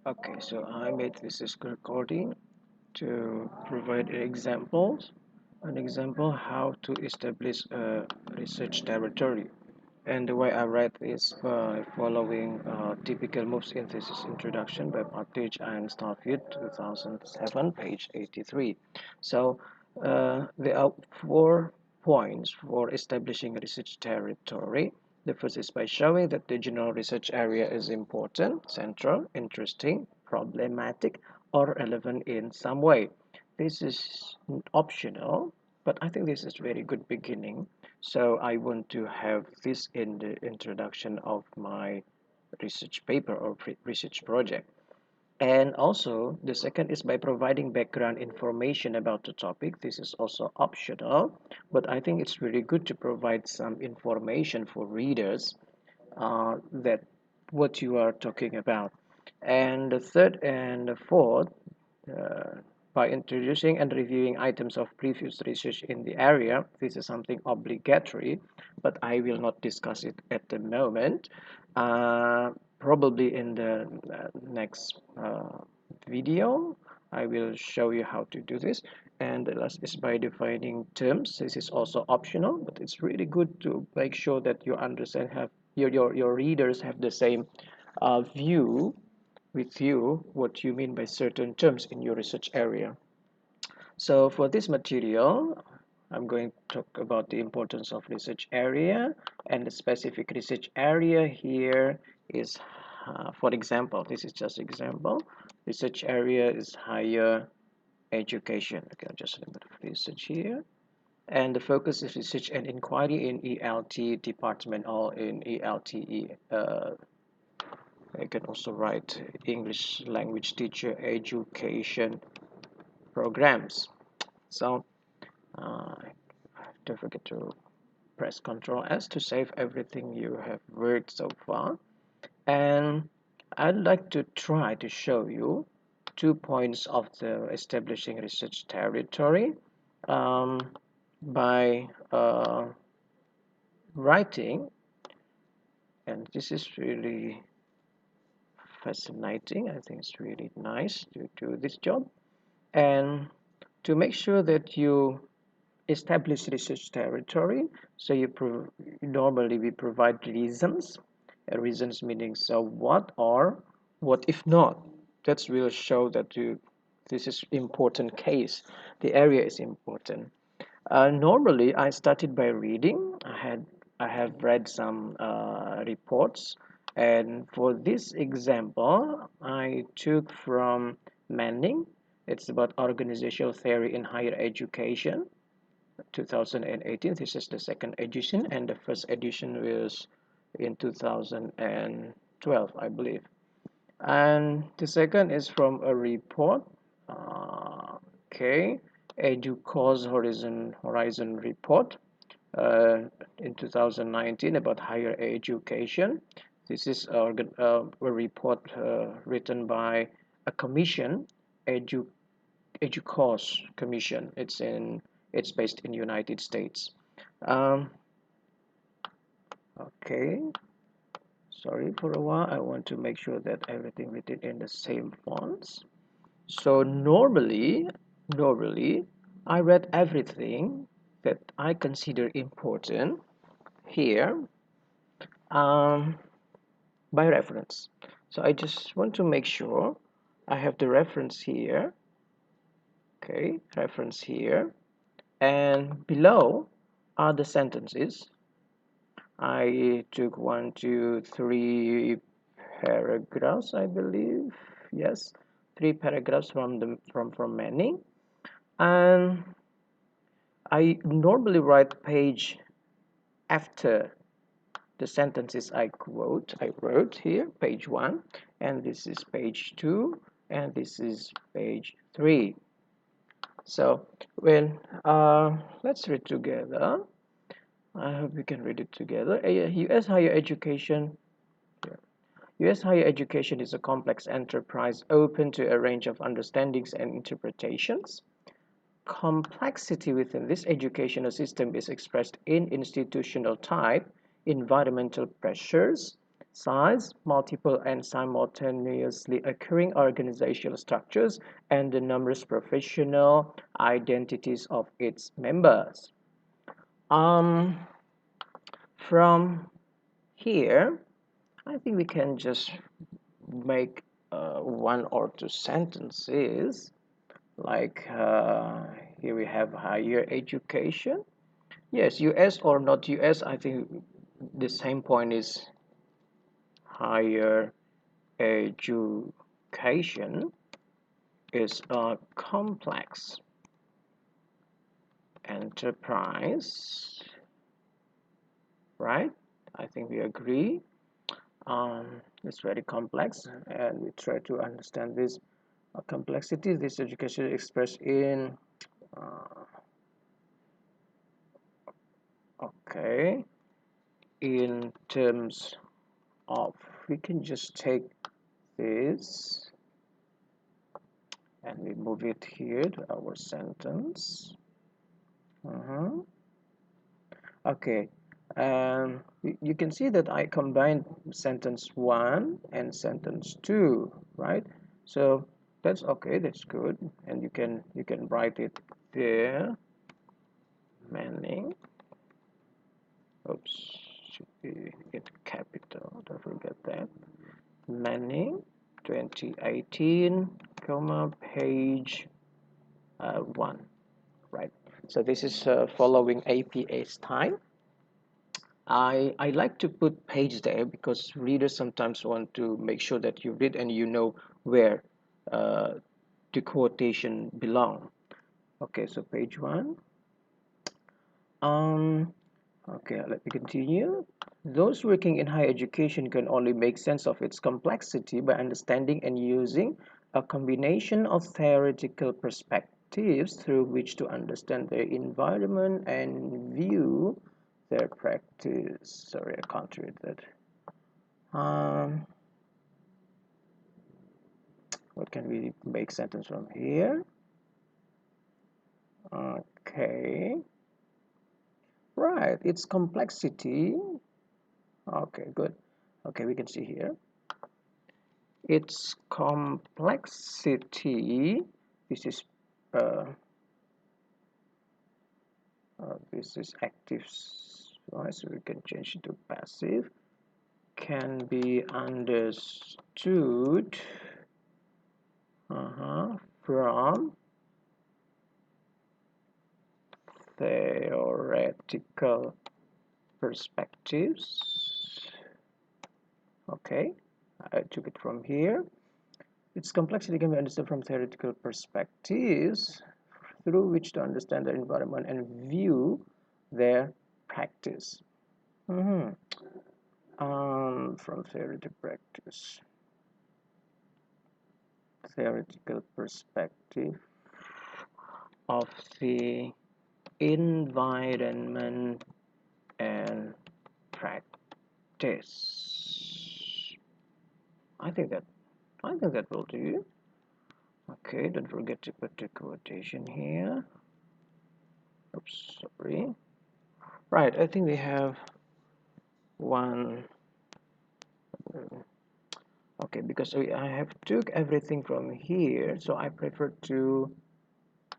Okay, so I made this recording to provide an example how to establish a research territory. And the way I write is by following typical moves in thesis introduction by Partridge and Starfield 2007, page 83. So there are 4 points for establishing a research territory. The first is by showing that the general research area is important, central, interesting, problematic, or relevant in some way. This is optional, but I think this is very good beginning. So I want to have this in the introduction of my research paper or research project. And also, the second is by providing background information about the topic. This is also optional, but I think it's really good to provide some information for readers that what you are talking about. And the third and the fourth, uh, by introducing and reviewing items of previous research in the area. This is something obligatory, but I will not discuss it at the moment. Uh, Probably in the next video, I will show you how to do this. And the last is by defining terms. This is also optional, but it's really good to make sure that you understand, have your readers have the same view with you what you mean by certain terms in your research area. So for this material, I'm going to talk about the importance of research area, and the specific research area here is, for example, this is just example, research area is higher education. Okay, I'll just limit research here. And the focus is research and inquiry in ELT department or in ELTE. I can also write English language teacher education programs. So don't forget to press Ctrl S to save everything you have worked so far. And I'd like to try to show you 2 points of the establishing research territory um, by writing, and this is really fascinating. I think it's really nice to do this job. And to make sure that you establish research territory, so normally we provide reasons. Reasons meaning so what or what if not. That will show that this is important case. The area is important. Normally, I started by reading. I have read some reports, and for this example, I took from Manning. It's about organizational theory in higher education, 2018. This is the second edition, and the first edition was in 2012, I believe. And the second is from a report. Okay, EduCause Horizon report uh, in 2019 about higher education. This is a report written by a commission, Edu EduCause Commission. It's based in United States. Um, okay, sorry for a while. I want to make sure that everything written in the same fonts. So normally, I read everything that I consider important here um, by reference. So I just want to make sure I have the reference here. Okay, reference here, and below are the sentences. I took 1, 2, 3 paragraphs, I believe. Yes, 3 paragraphs from Manning, and I normally write page after the sentences I wrote here, page 1, and this is page 2, and this is page 3. So when let's read together. I hope we can read it together. U.S. higher education. U.S. higher education is a complex enterprise open to a range of understandings and interpretations. Complexity within this educational system is expressed in institutional type, environmental pressures, size, multiple and simultaneously occurring organizational structures, and the numerous professional identities of its members. Um, from here, I think we can just make one or two sentences like here we have higher education. Yes, US or not US, I think the same point is higher education is a complex enterprise, right? I think we agree. It's very complex, and we try to understand this complexity. This education is expressed in uh, okay, in terms of, we can just take this and we move it here to our sentence. Okay, you can see that I combined sentence 1 and sentence 2, right? So that's okay, that's good, and you can write it there. Manning, oops, should be in capital, don't forget that. Manning 2018, comma, page 1, right? So this is following APA style. I like to put page there because readers sometimes want to make sure that you read and you know where uh, the quotation belong. Okay, so page 1. Um, okay, let me continue. Those working in higher education can only make sense of its complexity by understanding and using a combination of theoretical perspectives through which to understand their environment and view their practice. Sorry, I can't read that. Um, what can we make sentence from here? Okay, right, its complexity. Okay, good. Okay, we can see here. Its complexity, this is uh, this is active, right? So we can change it to passive. Can be understood from theoretical perspectives. Okay, I took it from here. Its complexity can be understood from theoretical perspectives through which to understand their environment and view their practice. From theoretical perspective of the environment and practice. I think that will do. Okay, don't forget to put the quotation here. Oops, sorry. Right, I think we have one. Okay, because I have took everything from here, so I prefer to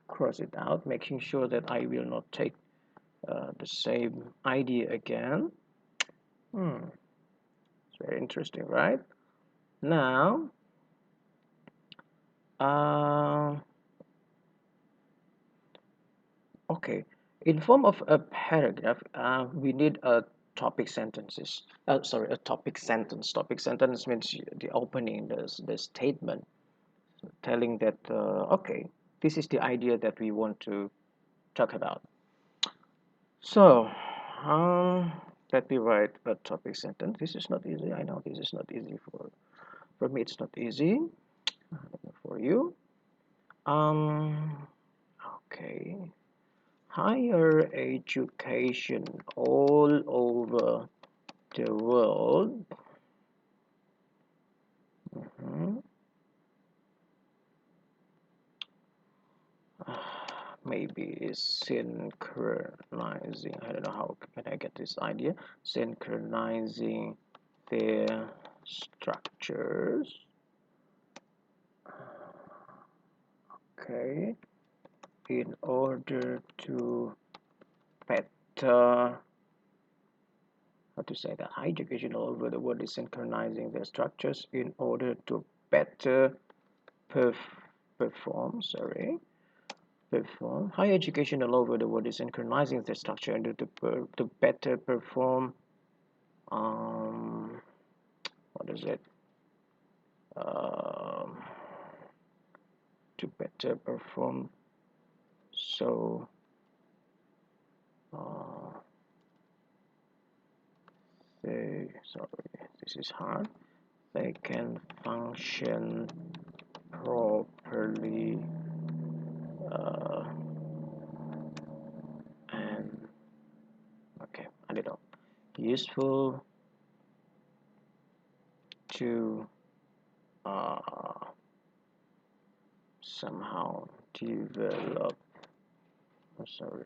cross it out, making sure that I will not take the same idea again. It's very interesting, right? Now, uh, okay, in form of a paragraph, we need a topic sentences. Sorry, a topic sentence. Topic sentence means the opening, the statement, telling that okay, this is the idea that we want to talk about. So, um, let me write a topic sentence. This is not easy. I know this is not easy for me. It's not easy for you. Okay. Higher education all over the world. Mhm. Maybe is synchronizing. I don't know how can I get this idea. Synchronizing their structures. Okay, in order to better, how to say that, higher education all over the world is synchronizing their structures in order to better perform, higher education all over the world is synchronizing their structure in order to better perform, what is it, um, to better perform, so sorry, this is hard, they can function properly, uh, and okay, I don't know, useful to somehow develop, sorry,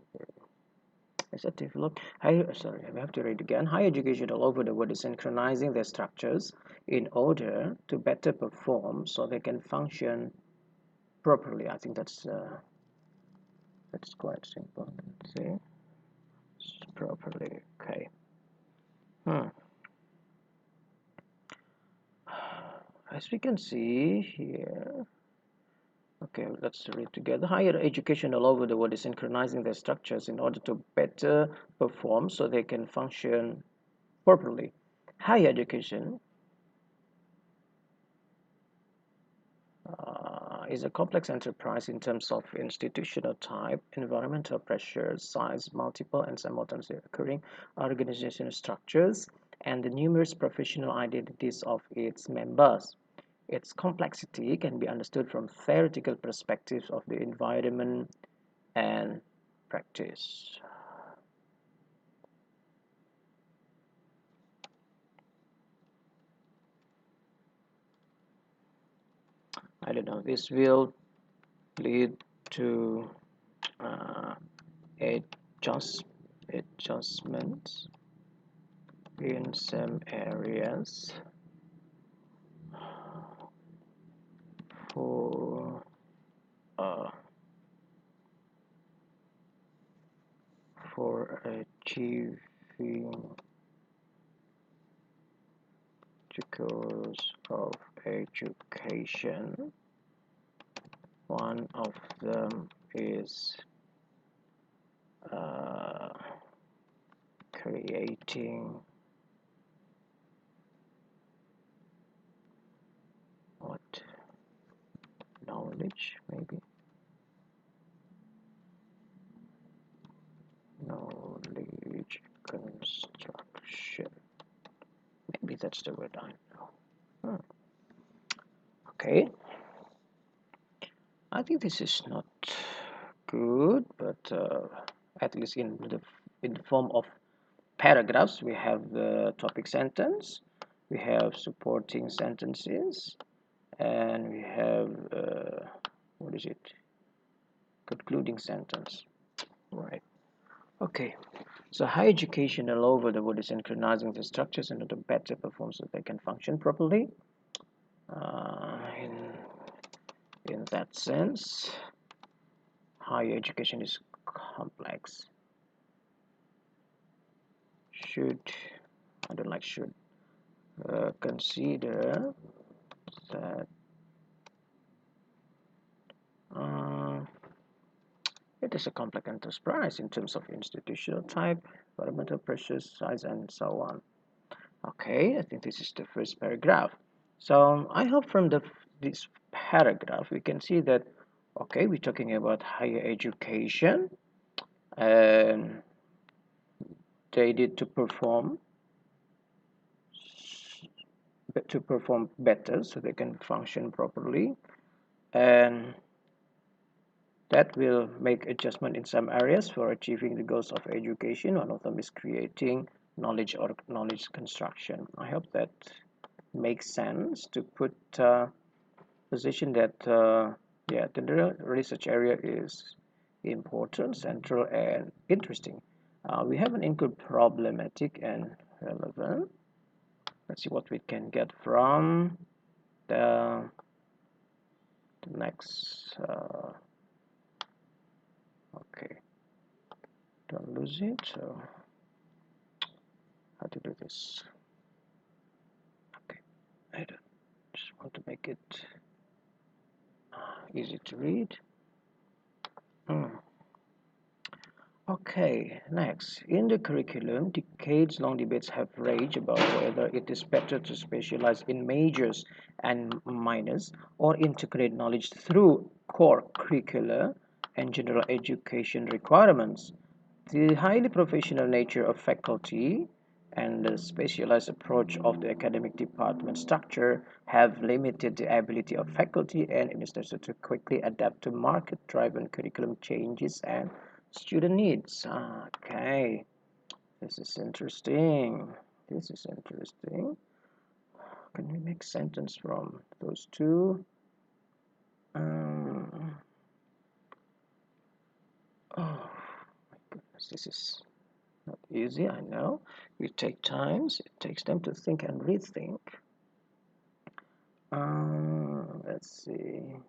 is that develop? Sorry, I have to read again. Higher education all over the world is synchronizing their structures in order to better perform so they can function properly. I think that's quite simple. See, properly. Okay. As we can see here, okay, let's read together. Higher education all over the world is synchronizing their structures in order to better perform so they can function properly. Higher education is a complex enterprise in terms of institutional type, environmental pressures, size, multiple and simultaneously occurring organizational structures, and the numerous professional identities of its members. Its complexity can be understood from theoretical perspectives of the environment and practice. I don't know, this will lead to uh, adjustments in some areas for uh, achieving the goals of education. One of them is creating what, knowledge, maybe knowledge construction, maybe that's the word I know. Okay, I think this is not good, but at least in the form of paragraphs, we have the topic sentence, we have supporting sentences, and we have what is it, concluding sentence, right? Okay, so higher education all over the world is synchronizing the structures in order to better perform so they can function properly. In that sense, higher education is complex. Should, I don't like should, consider that it is a complex enterprise in terms of institutional type, environmental pressures, size, and so on. Okay, I think this is the first paragraph. So I hope from this paragraph we can see that, okay, we're talking about higher education, and they need to perform better so they can function properly, and that will make adjustment in some areas for achieving the goals of education. One of them is creating knowledge or knowledge construction. I hope that makes sense to put position that yeah, the research area is important, central, and interesting. We have an include problematic and relevant. Let's see what we can get from the next. Okay, don't lose it. So how to do this? Okay, I don't just want to make it easy to read. Okay, next. In the curriculum, decades-long debates have raged about whether it is better to specialize in majors and minors or integrate knowledge through core curricula and general education requirements. The highly professional nature of faculty and the specialized approach of the academic department structure have limited the ability of faculty and administrators to quickly adapt to market-driven curriculum changes and student needs. Okay, this is interesting. This is interesting. Can we make sentence from those two? Oh my goodness, this is not easy, I know. It takes time. It takes them to think and rethink. Let's see.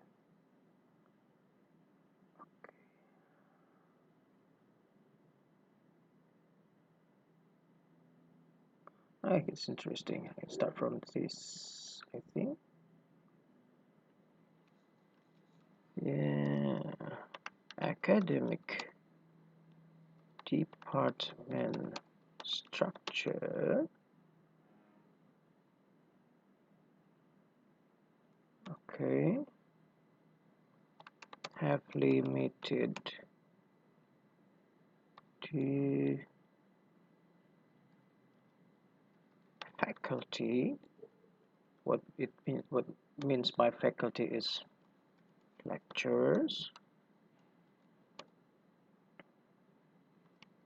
Okay, it's interesting. I can start from this, I think. Yeah, academic department structure. Okay, have limited to faculty. What means by faculty is lecturers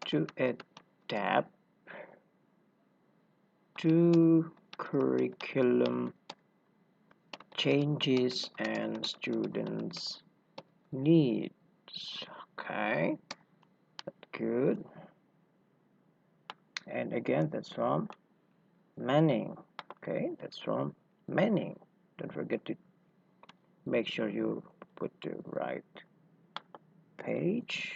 to adapt to curriculum changes and students' needs. Okay, good. And again, that's from Manning. Okay, that's from Manning. Don't forget to make sure you put the right page.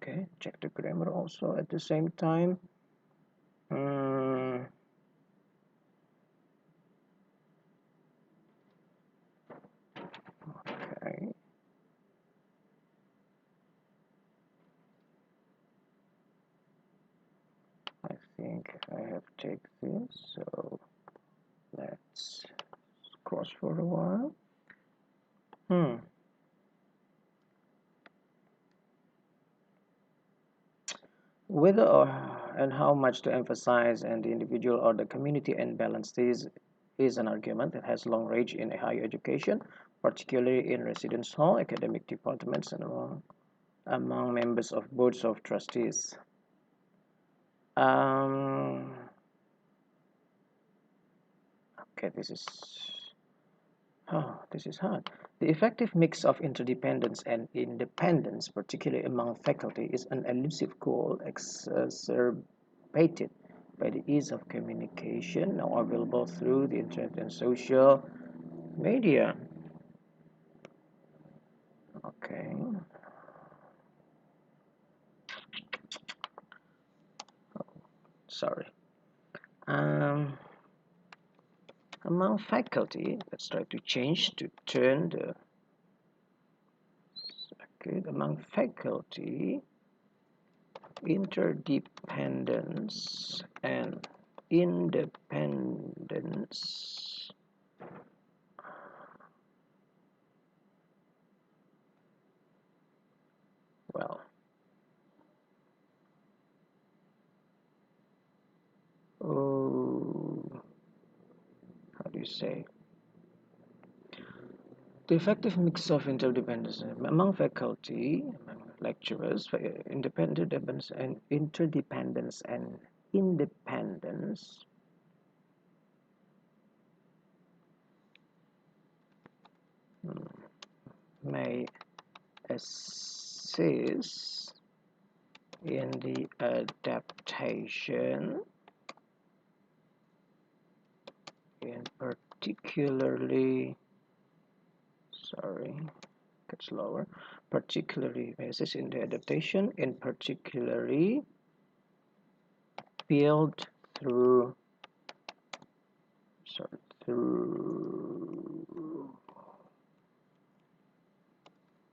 Okay, check the grammar also at the same time. Okay. I think I have taken this, so let's cross for a while. Whether and how much to emphasize and the individual or the community and balance this is an argument that has long raged in higher education, particularly in residence hall, academic departments, and among members of boards of trustees. Um, okay, this is hard. The effective mix of interdependence and independence, particularly among faculty, is an elusive goal exacerbated by the ease of communication now available through the internet and social media. Okay. Sorry. Um, Among faculty, let's try to change to turn the okay. Among faculty, interdependence and independence well oh how do you say the effective mix of interdependence among faculty among lecturers for interdependence and independence may assist in the adaptation in particularly, sorry, get slower, particularly, this is in the adaptation, in particularly built through, sorry, through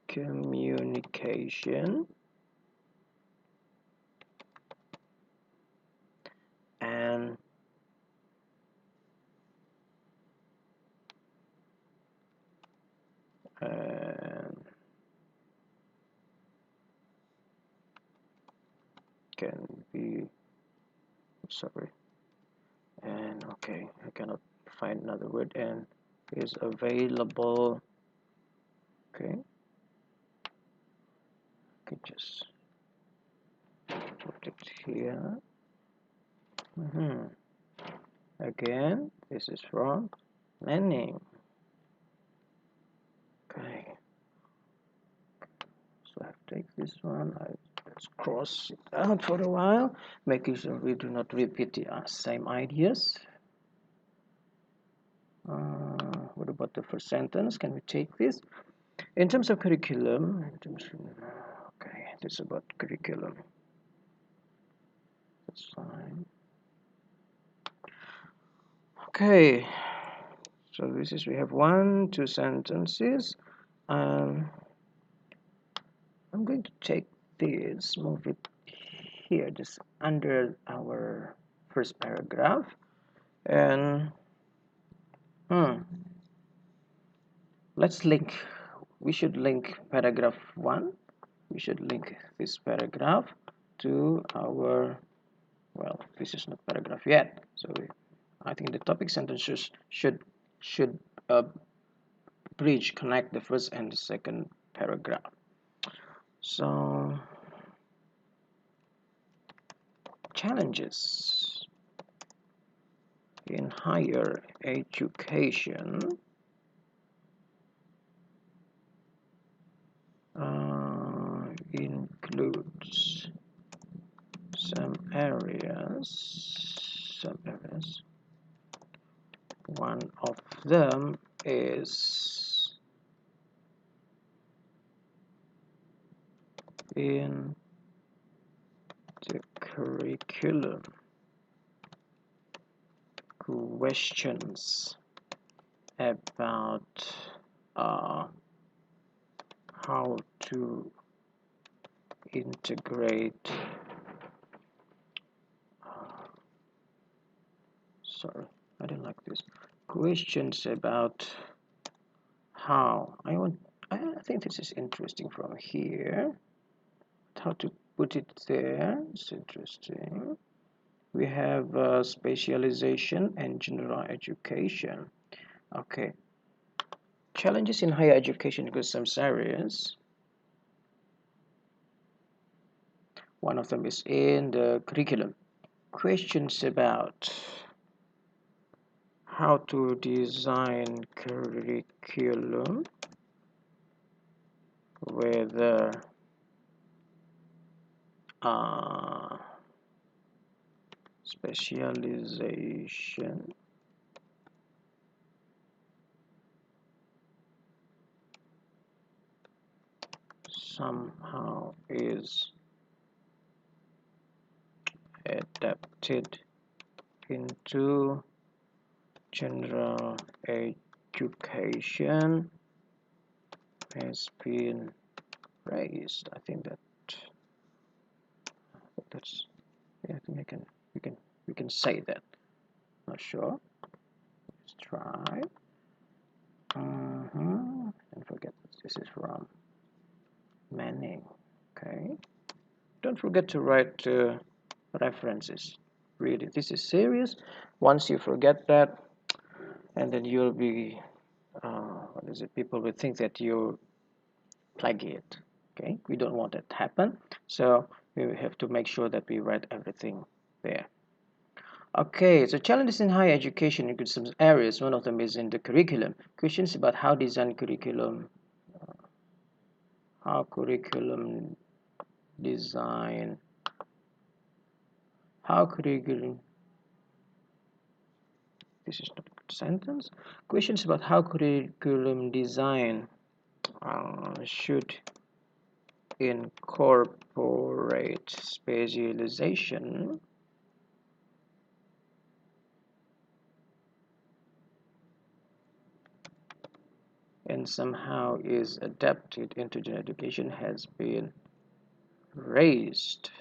communication and can be, sorry, and okay, I cannot find another word, and is available. Okay, can just put it here. Again, this is from Manning. Okay, so I take this one. Let's cross it out for a while, making sure we do not repeat the same ideas. What about the first sentence? Can we take this? In terms of curriculum, okay, this is about curriculum. That's fine. Okay, so this is, we have 1, 2 sentences. I'm going to take this, move it here, just under our first paragraph, and let's link. We should link paragraph 1. We should link this paragraph to our, well, this is not paragraph yet, so I think the topic sentences should bridge, connect the first and the second paragraph. So, challenges in higher education includes some areas. One of them is in the curriculum. Questions about how to integrate, sorry, I don't like this. Questions about how, I think this is interesting from here. How to put it there, it's interesting. We have specialization and general education. Okay, challenges in higher education include some areas. One of them is in the curriculum. Questions about how to design curriculum, whether specialization somehow is adapted into general education has been raised. I think that's, yeah, I think we can say that. Not sure. Let's try. And forget this is from Manning. Okay. Don't forget to write references. Really, this is serious. Once you forget that, and then you'll be, what is it? People will think that you plagiate. Okay, we don't want that to happen. So we have to make sure that we write everything there. Okay, so challenges in higher education include some areas. One of them is in the curriculum. Questions about how design curriculum, how curriculum design, how curriculum, this is not sentence. Questions about how curriculum design should incorporate specialization and somehow is adapted into general education has been raised.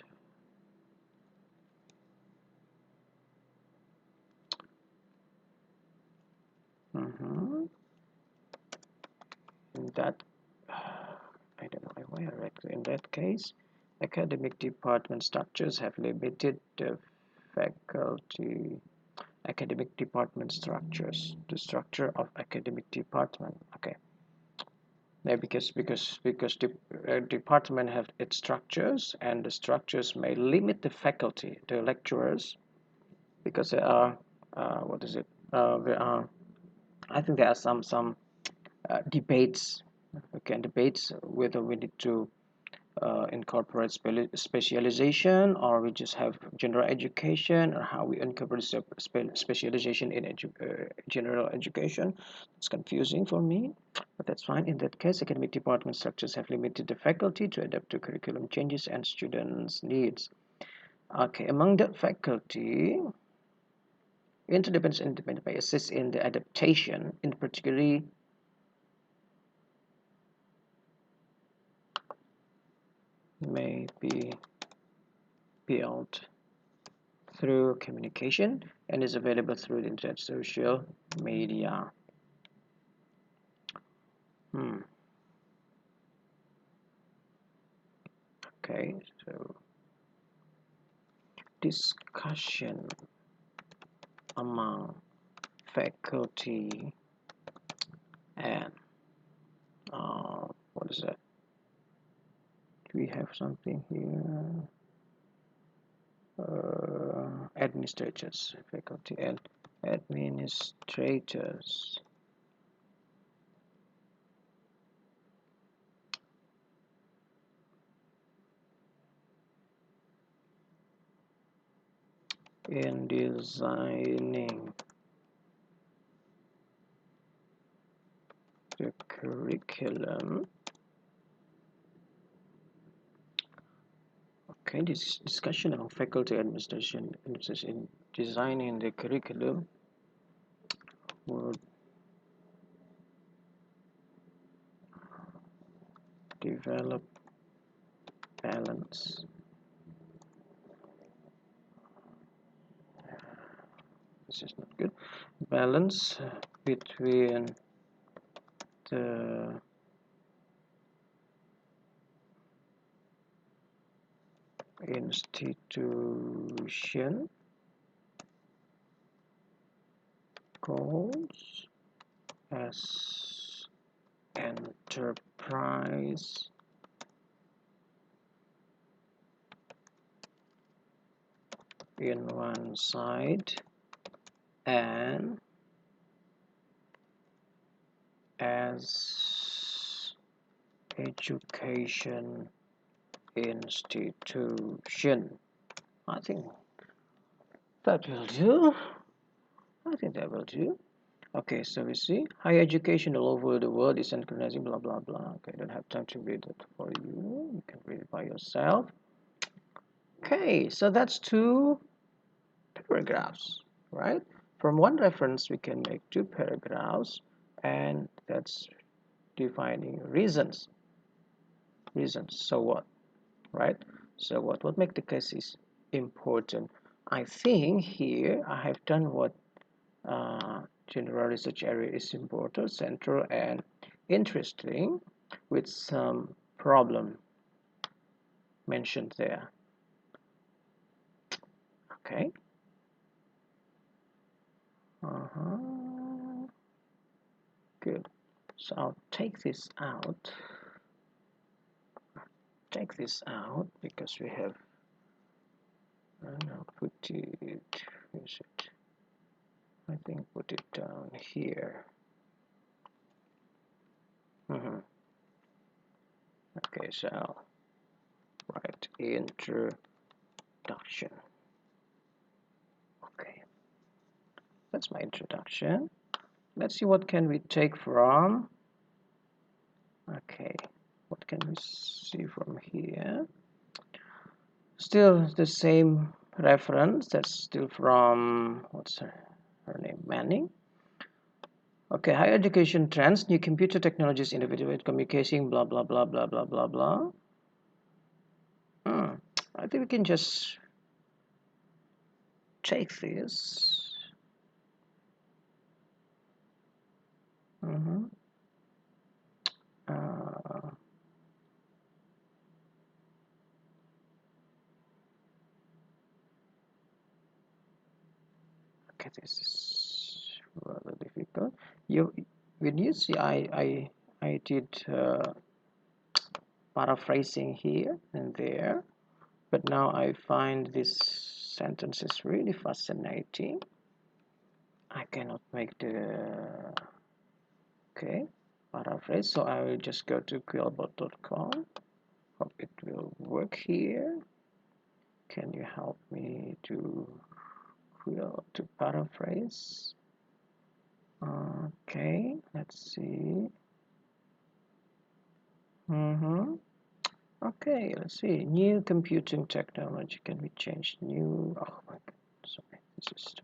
In that, I don't know why I read. In that case, academic department structures have limited the faculty. Academic department structures, the structure of academic department. Okay, yeah, because the department have its structures, and the structures may limit the faculty, the lecturers, because there are what is it? There are, I think there are some debates. Okay, debates whether we need to incorporate specialization, or we just have general education, or how we incorporate specialization in general education. It's confusing for me, but that's fine. In that case, academic department structures have limited the faculty to adapt to curriculum changes and students' needs. Okay, among the faculty, interdependence and independent may assist in the adaptation, in particular may be built through communication and is available through the internet, social media. Okay, so discussion among faculty and what is that? Do we have something here? Administrators, faculty and administrators in designing the curriculum. Okay, this discussion among faculty administration in designing the curriculum would develop balance this is not good balance between the institution goals as enterprise in one side and as education institution. I think that will do. I think that will do. Okay, so we see higher education all over the world is synchronizing blah blah blah. Okay, I don't have time to read it for you. You can read it by yourself. Okay, so that's two paragraphs, right? From one reference we can make two paragraphs, and that's defining reasons. So what, right? So what make the cases important? I think here I have done what general research area is important, central, and interesting, with some problem mentioned there. Okay. Good. So I'll take this out. Because we have. I'll put it. Is it? I think put it down here. Okay, so I'll write introduction. Okay. That's my introduction. Let's see what can we take from. Okay, what can we see from here? Still the same reference. That's still from, what's her name, Manning. Okay, higher education trends, new computer technologies, individual communication, blah blah blah blah blah blah blah. I think we can just take this. Mm-hmm. uh, okay, this is rather difficult. You when you see, I did paraphrasing here and there, but now I find this sentence is really fascinating. I cannot make the okay paraphrase, so I will just go to quillbot.com. Hope it will work here. Can you help me to paraphrase? Okay, let's see. Okay, let's see. New computing technology. Can we change new? Oh my God, sorry. This is